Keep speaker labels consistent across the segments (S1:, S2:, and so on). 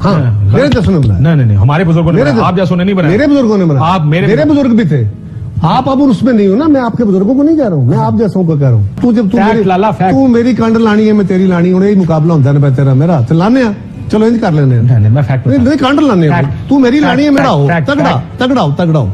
S1: हाँ मेरे जैसों ने बनाया।
S2: नहीं, हमारे बुजुर्गों ने बनाया, आप जैसों ने नहीं बनाया।
S1: मेरे बुजुर्गों ने बनाया,
S2: आप
S1: मेरे बुजुर्ग भी थे। आप अब उसमें नहीं हो ना, मैं आपके बुजुर्गों को नहीं कह रहा हूँ, मैं आप जैसों को कह रहा हूँ। तू मेरी कंड लानी है, मैं तेरी लानी हूँ, यही मुकाबला होता है तेरा मेरा, तो लाने चलो इंज कर लेने।
S2: मैं फैक्ट
S1: नहीं कंड लाने, तू मेरी लानी है, मेरा हो तगड़ा हो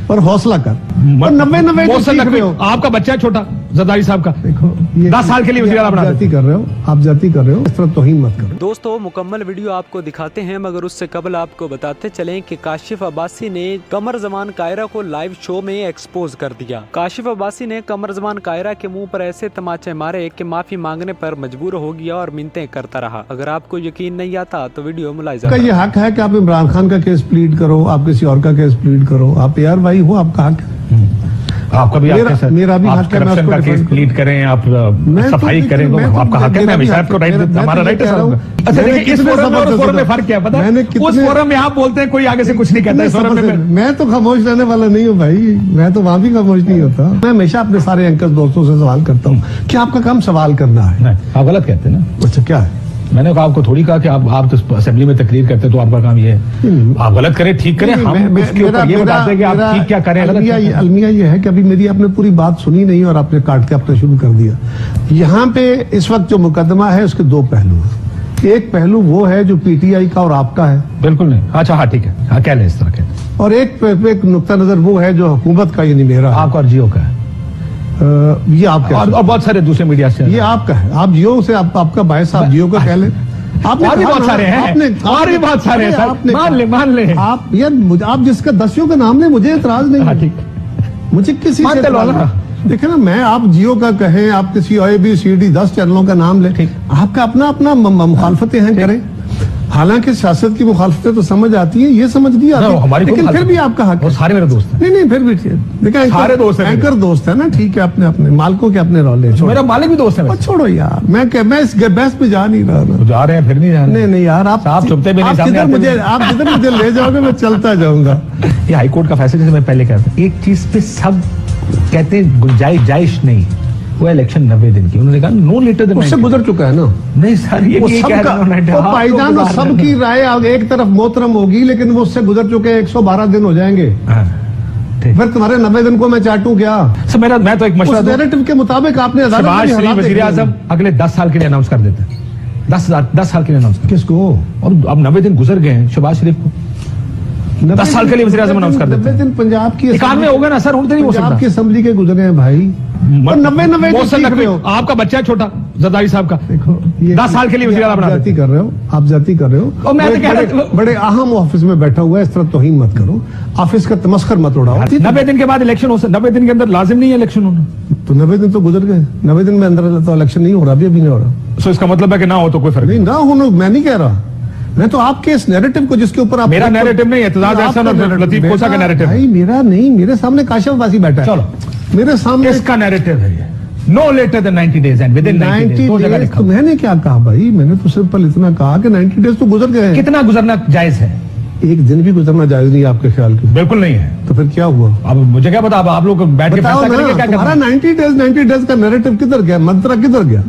S1: और हौसला कर। 90
S2: आपका बच्चा छोटा जरदारी साहब का, देखो 10 साल के लिए
S1: जाती कर रहे हो, आप जाती कर रहे हो, इस तरह तौहीन मत करो।
S3: दोस्तों मुकम्मल वीडियो आपको दिखाते हैं, मगर उससे कबल आपको बताते चलें कि काशिफ अब्बासी ने कमर जमान कायरा को लाइव शो में एक्सपोज कर दिया। काशिफ अब्बासी ने कमर जमान कायरा के मुंह पर ऐसे तमाचे मारे कि माफी मांगने पर मजबूर हो गया और मिन्नतें करता रहा। अगर आपको यकीन नहीं आता तो वीडियो मुलाहिजा करें।
S1: ये हक है कि आप इमरान खान का केस प्लीड करो, आप किसी और का केस प्लीड करो, आप यार भाई हो, आपका हक है।
S2: आपका भी
S1: मेरा भी हक है,
S2: करप्शन का केस प्लीड करें, आप सफाई करें, तो आपका हक है। हमेशा आपको राइट, हमारा राइट है। अच्छा देखिए, इस फोरम और फोरम में फर्क क्या है पता है? उस फोरम में आप बोलते हैं, कोई आगे से कुछ नहीं कहता। इस फोरम में
S1: मैं तो खामोश रहने वाला नहीं हूँ भाई, मैं तो वहां भी खामोश नहीं होता। मैं हमेशा अपने सारे एंकर दोस्तों से सवाल करता हूँ कि आपका काम सवाल करना है।
S2: आप गलत कहते हैं ना।
S1: अच्छा क्या है?
S2: मैंने आपको थोड़ी कहा कि आप तो असेंबली में तकरीर करते तो आपका काम ये है। आप गलत करें, ठीक करें, हम उसके ऊपर ये बताते हैं कि आप ठीक क्या करें।
S1: अलमिया ये है कि अभी मेरी आपने पूरी बात सुनी नहीं और आपने काट के अपना शुरू कर दिया। यहाँ पे इस वक्त जो मुकदमा है उसके दो पहलू हैं। एक पहलू वो है जो पीटीआई का और आपका है।
S2: बिल्कुल नहीं। अच्छा हाँ ठीक है, हाँ कह लें इस तरह के।
S1: और एक नुक्ता नजर वो है जो हुकूमत का, यानी मेरा,
S2: आपका और जियो का है।
S1: ये आपका
S2: और बहुत सारे दूसरे मीडिया से ये
S1: आपका है। आप जियो से आपका बायस, आप जियो का कह लें।
S2: आपने और भी बहुत सारे हैं, और भी बहुत सारे हैं, मान ले आप
S1: यार, आप जिसका दसियों का नाम ले, मुझे एतराज नहीं है। मुझे किसी से देखे ना, मैं आप जियो का कहें, आप किसी ABCD 10 चैनलों का नाम ले, आपका अपना मुखालफतें हैं करें। हालांकि सियासत की मुखालफतें तो समझ आती है, ये समझ नहीं आती, लेकिन फिर भी आपका हक है।
S2: सारे मेरे दोस्त हैं।
S1: नहीं फिर भी देखा,
S2: सारे दोस्त हैं,
S1: एंकर दोस्त है ना, ठीक है, अपने मालिकों के अपने रोले।
S2: मेरा मालिक भी दोस्त है।
S1: छोड़ो यार, मैं इस बहस पे जा नहीं रहा।
S2: जा रहे हैं, फिर नहीं जा रहे।
S1: नहीं यार, आप
S2: चुपते भी नहीं,
S1: आप जिधर मुझे ले जाओगे मैं चलता जाऊंगा।
S2: ये हाईकोर्ट का फैसला, जैसे मैं पहले कहता हूँ, एक चीज पे सब कहते हैं गुंजाइश नहीं, वो इलेक्शन 90 दिन की। उन्होंने कहा नो लेटर देन,
S1: उससे गुजर चुका है ना।
S2: नहीं सर, ये
S1: भाईजान वो सबकी राय एक तरफ मोहतरम होगी, लेकिन वो उससे गुजर चुके 112 दिन हो जाएंगे। फिर तुम्हारे 90 दिन को मैं चाटूं क्या?
S2: सर मैं तो एक मशवरा,
S1: नैरेटिव के मुताबिक आपने
S2: वज़ीर आज़म अगले 10 साल के लिए अनाउंस कर देते हैं। 10 साल के लिए अनाउंस।
S1: किसको?
S2: और अब 90 दिन गुजर गए हैं शहबाज शरीफ को, 10 साल के लिए वज़ीर आज़म अनाउंस कर देते हैं।
S1: 90 दिन पंजाब की
S2: 91 हो गया ना सर, उनसे नहीं हो सकता।
S1: पंजाब की असेंबली के गुजरे हैं भाई, और 90
S2: आपका बच्चा है छोटा जरदारी साहब का, देखो 10 साल के लिए वज़ीर आज़म
S1: जाती कर रहे हो, आप जाती कर रहे हो।
S2: और मैं तो कह रहा हूं,
S1: बड़े अहम ऑफिस में बैठा हुआ है, इस तरह तौहीन मत करो, ऑफिस का तमस्खर मत उड़ाओ।
S2: 90 दिन के बाद इलेक्शन हो सकता, 90 दिन के अंदर लाजिम नहीं है इलेक्शन होना।
S1: तो 90 दिन तो गुजर गए, 90 दिन में अंदर तो इलेक्शन नहीं हो रहा, अभी नहीं हो रहा।
S2: सो इसका मतलब है कि ना हो तो कोई फर्क
S1: नहीं, ना हो, मैं नहीं कह रहा, मैं तो आपके इस नैरेटिव को जिसके ऊपर आप,
S2: मेरा नैरेटिव नहीं है, एतजाज अहसन और लतीफ कोसा का नैरेटिव है।
S1: मेरा नहीं, मेरे सामने काशिफ अब्बासी बैठा है।
S2: चलो
S1: मेरे सामने
S2: इसका नैरेटिव है, no later than 90 days and within 90 days. दो जगह लिखा।
S1: तो मैंने क्या कहा भाई, मैंने तो सिंपल इतना कहा कि 90 डेज तो गुजर गए।
S2: कितना गुजरना जायज है?
S1: एक दिन भी गुजरना जायज नहीं आपके ख्याल की?
S2: बिल्कुल नहीं है।
S1: तो फिर क्या हुआ?
S2: अब मुझे क्या पता, आप लोग बैठ के फैसला करेंगे क्या करना।
S1: 90 डेज का नैरेटिव किधर गया, मंत्रा किधर गया,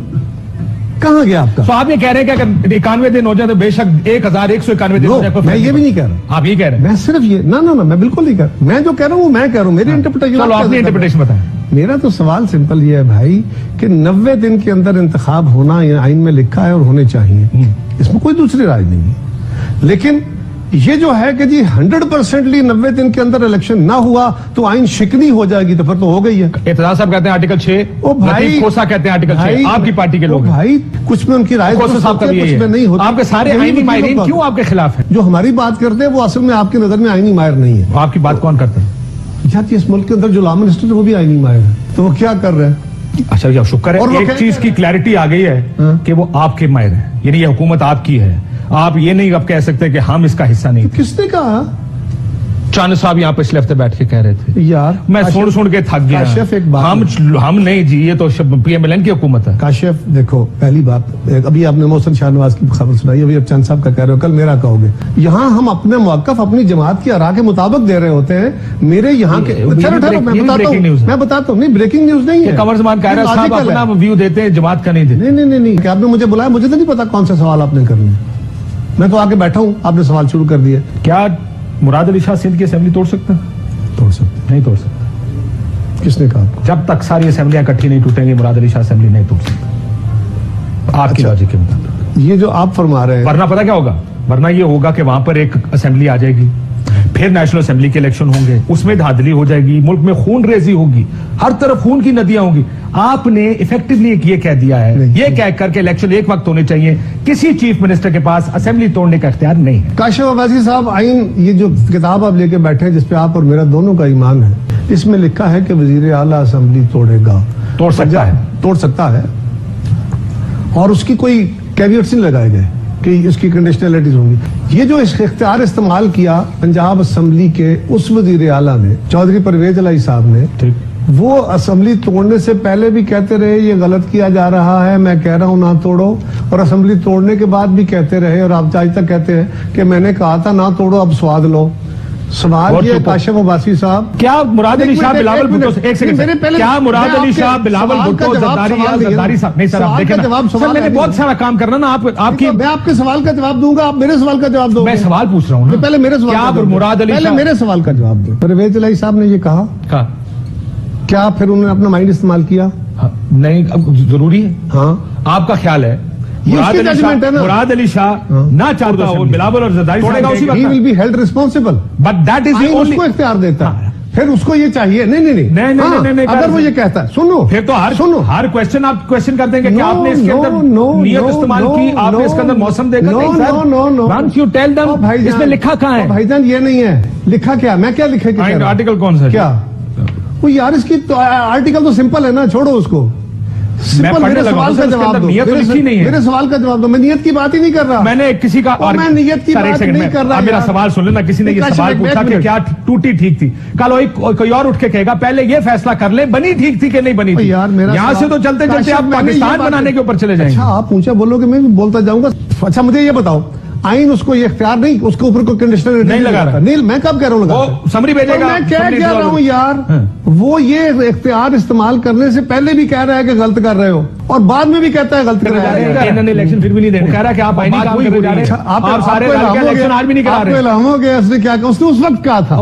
S1: कहाँ गया आपका?
S2: तो आप ये कह रहे हैं कि अगर 91 दिन हो जाए तो बेशक 1191 दिन हो जाए,
S1: मैं ये भी नहीं कह रहा।
S2: आप ये कह रहे हैं?
S1: मैं सिर्फ ये ना मैं बिल्कुल नहीं कह रहा। मैं जो कह रहा हूँ मैं कह रहा हूँ, मेरी इंटरप्रिटेशन।
S2: चलो आपने इंटरप्रिटेशन बताएं।
S1: मेरा तो सवाल सिंपल ये है भाई कि 90 दिन के अंदर इंतखाब होना आइन में लिखा है और होने चाहिए, इसमें कोई दूसरी राय नहीं है। लेकिन ये जो है कि जी 100% 90 दिन के अंदर इलेक्शन ना हुआ तो आइन शिकनी हो जाएगी, तो फिर तो हो गई है।
S2: एतजाज साहब कहते हैं आर्टिकल 6,
S1: ओ भाई
S2: कोसा कहते हैं आर्टिकल 6, आपकी पार्टी के लोग
S1: भाई कुछ में उनकी राय,
S2: कुछ में नहीं होती। आपके सारे आईनी माहिरीन क्यों आपके खिलाफ है?
S1: जो हमारी बात करते हैं वो असल में आपकी नजर में आईनी माहिर नहीं है।
S2: आपकी बात कौन करता है?
S1: इस मुल्क के अंदर जो लॉ मिनिस्टर है वो भी आईनी माहिर है, तो वो क्या कर रहे हैं?
S2: अच्छा क्या शुक्र है, एक चीज की क्लैरिटी आ गई है कि वो आपके माहिर है, यानी ये हुकूमत आपकी है। आप ये नहीं अब कह सकते कि हम इसका हिस्सा नहीं।
S1: तो किसने कहा?
S2: चांद साहब यहाँ पिछले हफ्ते बैठ के कह रहे थे
S1: यार,
S2: मैं सुन के थक गया।
S1: काशिफ एक बात,
S2: हम नहीं जी, ये तो PMLN की हुकूमत है।
S1: काशिफ देखो, पहली बात, अभी आपने मोहसिन शाहनवाज की खबर सुनाई, अभी अब चंद साहब का कह रहे हो, कल मेरा कहोगे। यहाँ हम अपने मौकफ अपनी जमात की आरा के मुताबिक दे रे होते हैं। मेरे यहाँ के मैं बताता हूँ, नहीं ब्रेकिंग न्यूज नहीं है।
S2: कमर जमान कायरा साहब अपना व्यू देते हैं, जमात का नहीं देते।
S1: नहीं, आपने मुझे बुलाया, मुझे तो नहीं पता कौन सा सवाल आपने करना है। मैं तो आके बैठा हूं, आपने सवाल शुरू कर दिया।
S2: क्या मुराद अली शाह सिंध की असेंबली तोड़ सकता?
S1: तोड़ सकते
S2: नहीं तोड़ सकता।
S1: किसने कहा?
S2: जब तक सारी असेंबलियां इकट्ठी नहीं टूटेंगी मुराद अली शाह असेंबली नहीं तोड़ सकता, आपकी लॉजिक के मुताबिक।
S1: ये जो आप फरमा रहे हैं,
S2: वरना पता क्या होगा? वरना ये होगा कि वहां पर एक असेंबली आ जाएगी, फिर नेशनल असेंबली के इलेक्शन होंगे, उसमें धांधली हो जाएगी, मुल्क में खून रेजी होगी, हर तरफ खून की नदियां होंगी। आपने इफेक्टिवली ये कह दिया है, ये कह करके इलेक्शन एक वक्त होने चाहिए, किसी चीफ मिनिस्टर के पास असेंबली तोड़ने का इख्तियार नहीं है।
S1: काशिफ अब्बासी साहब, आइन ये जो किताब आप लेके बैठे हैं जिसपे आप और मेरा दोनों का ईमान है, इसमें लिखा है कि वजीर आला असेंबली तोड़ेगा।
S2: तोड़ सकता है,
S1: तोड़ सकता है, और उसकी कोई कैवियट्स नहीं लगाए गए कि इसकी कंडीशनलिटीज होंगी। ये जो इख्तियार इस्तेमाल किया पंजाब असेंबली के उस वजीर आला ने, चौधरी परवेज इलाही साहब ने, वो असेंबली तोड़ने से पहले भी कहते रहे ये गलत किया जा रहा है, मैं कह रहा हूं ना तोड़ो, और असेंबली तोड़ने के बाद भी कहते रहे, और आप आज तक कहते हैं कि मैंने कहा था ना तोड़ो, अब स्वाद लो। सवाल ये काशिफ अब्बासी साहब,
S2: क्या मुराद अली शाह बिलावल भुट्टो, एक सेकंड, क्या मुराद अली शाह बिलावल भुट्टो जरदारी साहब, नहीं सर आप देखें ना सर, मैंने बहुत सारा काम करना ना, आपकी
S1: मैं आपके सवाल का जवाब दूंगा, आप मेरे सवाल का जवाब दो।
S2: मैं सवाल पूछ रहा हूँ ना,
S1: पहले मेरे सवाल
S2: का मुराद अली
S1: पहले मेरे सवाल का जवाब दो। परवेज इलाही साहब ने ये कहा, क्या फिर उन्होंने अपना माइंड इस्तेमाल किया?
S2: नहीं, अब जरूरी है।
S1: हाँ,
S2: आपका ख्याल है मुराद अली शाह ना चाहता हो बिलावल और जरदारी तोड़ेगा, उसी वक्त
S1: he will be held responsible,
S2: but that is the only,
S1: उसको इख्तियार देता है, फिर उसको ये चाहिए। नहीं, अगर वो ये कहता है, सुनो,
S2: फिर तो हर क्वेश्चन आप क्वेश्चन करते हैं कि क्या आपने इसके अंदर नियत इस्तेमाल की, आपने इसके अंदर मौसम देखा? नहीं, you tell them, इसमें लिखा कहाँ है?
S1: भाईजान ये नहीं है लिखा, क्या मैं क्या लिखे?
S2: आर्टिकल कौन सा?
S1: क्या वो यार, इसकी आर्टिकल तो सिंपल है ना, छोड़ो उसको। मेरे सवाल का जवाब दो, मेरे सवाल का जवाब दो। मैं नियत की बात ही नहीं कर रहा,
S2: मैंने किसी का,
S1: मैं नियत की बात नहीं कर रहा।
S2: मेरा सवाल सुन लेना, किसी ने ये सवाल पूछा कि क्या टूटी ठीक थी, कल कोई और उठ के कहेगा पहले ये फैसला कर ले बनी ठीक थी कि नहीं बनी थी।
S1: यार मेरा
S2: यहाँ से तो चलते चलते आप पाकिस्तान बनाने के ऊपर चले जाएंगे।
S1: अच्छा, आप ऊंचा बोलोगे, मैं भी बोलता जाऊंगा। अच्छा, मुझे ये बताओ, आइन उसको ये इख्तियार नहीं, उसके ऊपर कोई कंडीशनल नहीं लगा रहा। नहीं, मैं कब कह रहा हूँ
S2: वो समरी भेजेगा।
S1: मैं क्या कह रहा हूँ यार, वो ये इख्तियार इस्तेमाल करने से पहले भी कह रहा है कि गलत कर रहे हो, और बाद में भी कहता है गलत कर रहे
S2: हो। इलेक्शन फिर भी नहीं देना, कह रहा है कि आप आईनी काम कर जा रहे हैं, आप सारे इलेक्शन आज भी नहीं करा रहे।
S1: उसने क्या कहा, उसने उस वक्त कहा था।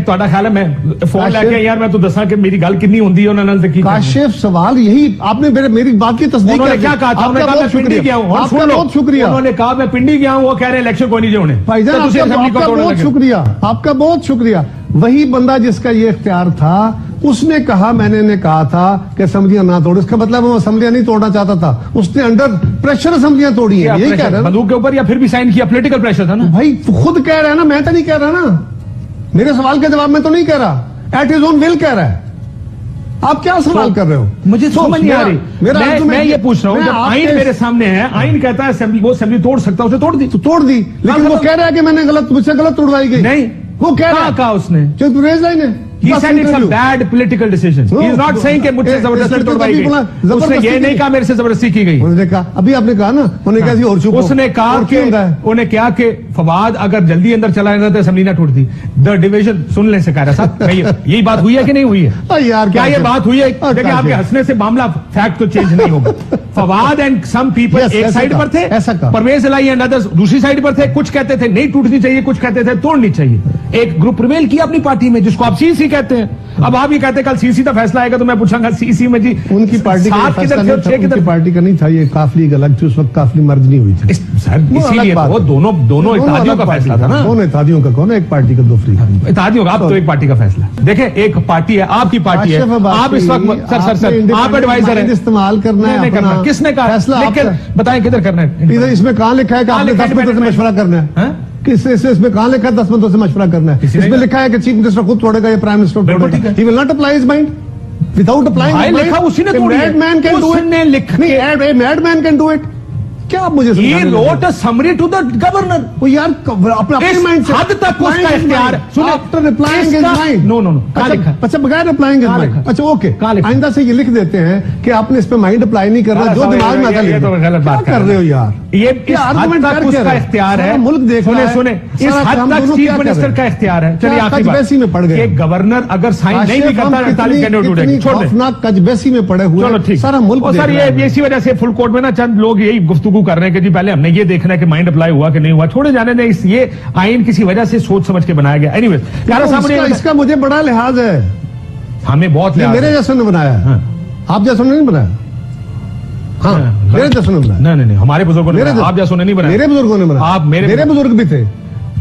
S2: ਤੁਹਾਡਾ ख्याल है मैं फोन लेके यार मैं तो दसा कि मेरी गल कितनी होंदी है उन्होंने से की।
S1: काशिफ, सवाल यही, आपने मेरी बात की तस्दीक
S2: क्या कहा था? उन्होंने कहा मैं पिंडी गया हूँ,
S1: बहुत शुक्रिया।
S2: उन्होंने कहा मैं पिंडी गया हूँ, वो कह रहे इलेक्शन कोई नहीं होने।
S1: भाईजान आपका बहुत शुक्रिया, आपका बहुत शुक्रिया। वही बंदा जिसका ये इख्तियार था, उसने कहा मैंने कहा था कि असेंबलियां ना तोड़ो, इसका मतलब वो असेंबलियां नहीं तोड़ना चाहता था, उसने अंडर प्रेशर असेंबलियां तोड़ी है, यही कह रहा है।
S2: बंदूक के ऊपर, या फिर भी साइन किया, पॉलिटिकल प्रेशर था ना
S1: भाई, खुद कह रहा है ना, मैं तो नहीं कह रहा ना, मेरे सवाल के जवाब में तो नहीं कह रहा, एट हिज ओन विल कह रहा है। आप क्या सवाल कर रहे हो?
S2: मुझे समझ नहीं आ रही। मैं ये पूछ रहा हूँ, जब आइन मेरे सामने है, आइन कहता है असेंबली, वो असेंबली तोड़ सकता है, उसे तोड़ दी, तो तोड़ दी, लेकिन वो कह रहा है कि मैंने मुझसे गलत तोड़वाई गई। नहीं, वो कह रहा, कहा उसने, जो परवेज इलाही ने, He said it's a bad political decision. He is not saying कि मुझसे जबरदस्ती तोड़वाई गई। उसने ये नहीं कहा मेरे से जबरदस्ती की गई।
S1: उन्होंने कहा, अभी आपने कहा ना, उन्होंने कहा और चुप।
S2: उसने कहा कि उन्हें क्या कि फवाद अगर जल्दी अंदर चला जाता तो असेंबली ना टूटती। द डिवीजन सुन ले सका रहा साहब, यही बात हुई है कि नहीं हुई है?
S1: यार
S2: क्या ये बात हुई है? देखिए, आपके हंसने से मामला फैक्ट तो चेंज नहीं होगा। फवाद एंड सम पीपल एक साइड पर थे, परवेज इलाही एंड अदर्स दूसरी साइड पर थे। कुछ कहते थे नहीं टूटनी चाहिए, कुछ कहते थे तोड़नी चाहिए। एक ग्रुप प्रिवेल किया अपनी पार्टी में, जिसको आप सीसी कहते हैं। अब आप ये कहते हैं कल सीसी का फैसला आएगा, तो मैं पूछूंगा सीसी में जी
S1: उनकी पार्टी का पार्टी का नहीं था, ये काफली अलग थी, उस वक्त काफली मर्ज नहीं हुई थी
S2: सर, इसीलिए वो दोनों इत्तेहादियों का फैसला था ना।
S1: दोनों इत्तेहादियों का कौन है? एक पार्टी का दो फ्री
S2: इत्तेहादियों का, आप तो एक पार्टी का फैसला देखें, एक पार्टी है, आपकी पार्टी है, आप इस वक्त सर आप एडवाइजर है,
S1: इस्तेमाल करना है,
S2: करना किसने कहा? फैसला बताएं किधर करना है?
S1: इधर इसमें कहाँ लिखा है कि आपने 10 मिनट से मशवरा करना है? इसमें कहाँ लिखा है 10 मिनटों से मशवरा करना है? इसमें लिखा है कि चीफ मिनिस्टर खुद तोड़ेगा या प्राइम मिनिस्टर तोड़ेगा। He will not apply his mind without applying.
S2: लिखा उसी ने तोड़ी है।
S1: Man can do it. नहीं, mad man can do it. क्या आप मुझे
S2: He wrote a summary to the governor.
S1: वो यार अपने माइंड से
S2: हद तक उसका इख्तियार।
S1: After replying his mind.
S2: No
S1: अच्छा, बगैर रिप्लाइंग हिज माइंड। अच्छा, ओके, आइंदा से ये लिख देते हैं कि आपने इस पे माइंड अप्लाई नहीं कर रहा, जो दिमाग में आता है।
S2: तो गलत बात
S1: कर रहे हो यार,
S2: ये हद तक उसका इख्तियार है।
S1: मुल्क देख
S2: सुने इस हद तक चीफ मिनिस्टर का इख्तियार है। चलिए आखिरी बात में पड़ गए, गवर्नर अगर साइन नहीं भी करता 48 घंटे उठेगी, छोड़ दे।
S1: कजबेसी में पड़े हुए सारा मुल्क।
S2: सर ये इसी वजह से फुल कोर्ट में ना चंद लोग यही गुफ्तगू कर रहे हैं कि जी पहले हमने ये देखना है कि माइंड अप्लाई हुआ कि नहीं हुआ, छोड़े जाने दें। ये आइन किसी वजह से सोच समझ के बनाया गया। एनीवेज,
S1: इसका मुझे बड़ा लिहाज है,
S2: हमें बहुत
S1: मेरे जैसे ने बनाया है, आप जैसे नहीं बनाया। हाँ, मेरे जैसे ने बनाया।
S2: नहीं, हमारे बुजुर्गों ने, आप जैसों ने नहीं बनाया।
S1: मेरे बुजुर्गों ने बनाया।
S2: आप
S1: मेरे बुजुर्ग भी थे,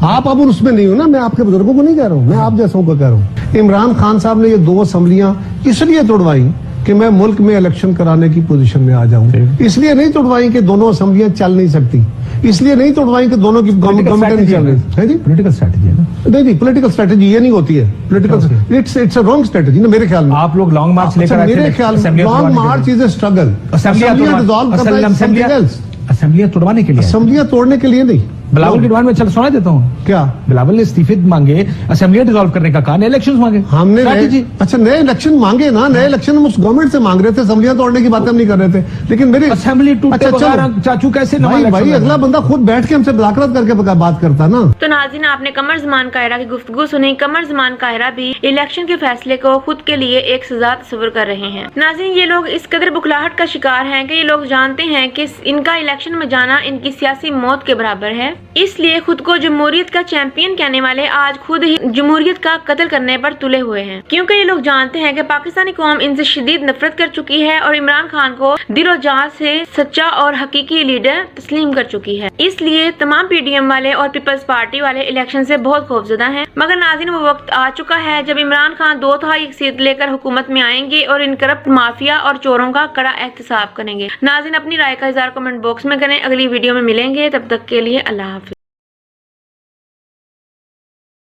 S1: आप अब उसमें नहीं हो ना। मैं आपके बुजुर्गों को नहीं कह रहा हूँ, मैं आप जैसों को कह रहा हूँ। इमरान खान साहब ने ये 2 असेंबलियां इसलिए तोड़वाई कि मैं मुल्क में इलेक्शन कराने की पोजीशन में आ जाऊं। इसलिए नहीं तोड़वाई कि दोनों असेंबलियां चल नहीं सकती, इसलिए नहीं तोड़वाई कि दोनों की गवर्नमेंट नहीं चल रही है। जी,
S2: पॉलिटिकल स्ट्रेटजी है ना?
S1: नहीं, पॉलिटिकल स्ट्रेटजी ये नहीं होती है। Political it's a wrong strategy ना मेरे ख्याल में।
S2: आप लोग लॉन्ग मार्च लेकर आए थे।
S1: मेरे ख्याल में long march is a struggle.
S2: असेंबलियां तोड़वाने के लिए,
S1: असेंबलियां तोड़ने के लिए नहीं।
S2: बिलावल की डिमांड में चल सुना देता हूँ।
S1: क्या?
S2: बिलावल ने इस्तीफे मांगे, असेंबलियां डिसॉल्व करने का कहा, नए इलेक्शन मांगे।
S1: हमने अच्छा नए इलेक्शन मांगे ना, नए इलेक्शन हम उस गवर्नमेंट से मांग रहे थे, असेंबलियां तोड़ने की बातें हम नहीं कर रहे थे। लेकिन मेरे
S2: असेंबली टूटे बगैर चाचू कैसे?
S1: भाई अगला बंदा खुद बैठ के हमसे मुलाकात करके बात करता ना।
S4: तो नाज़रीन, आपने कमर ज़मान कायरा की गुफ्तगू सुनी। कमर ज़मान कायरा भी इलेक्शन के फैसले को खुद के लिए एक सजा तस्वर कर रहे हैं। नाज़रीन, ये लोग इस कदर बुखलाहट का शिकार हैं कि ये लोग जानते हैं कि इनका इलेक्शन में जाना इनकी सियासी मौत के बराबर है। इसलिए खुद को जमहूरियत का चैंपियन कहने वाले आज खुद ही जमहूरियत का कत्ल करने पर तुले हुए हैं, क्योंकि ये लोग जानते हैं कि पाकिस्तानी कौम इनसे शदीद नफरत कर चुकी है और इमरान खान को दिलो जान से सच्चा और हकीकी लीडर तस्लीम कर चुकी है। इसलिए तमाम PDM वाले और पीपल्स पार्टी वाले इलेक्शन से बहुत खौफजदा हैं। मगर नाज़रीन, वो वक्त आ चुका है जब इमरान खान 2/3 अक्सरियत लेकर हुकूमत में आएंगे और इन करप्ट माफिया और चोरों का कड़ा एहतसाब करेंगे। नाज़रीन, अपनी राय का इज़हार कमेंट बॉक्स में करें। अगली वीडियो में मिलेंगे, तब तक के लिए अल्लाह हाफ़िज़।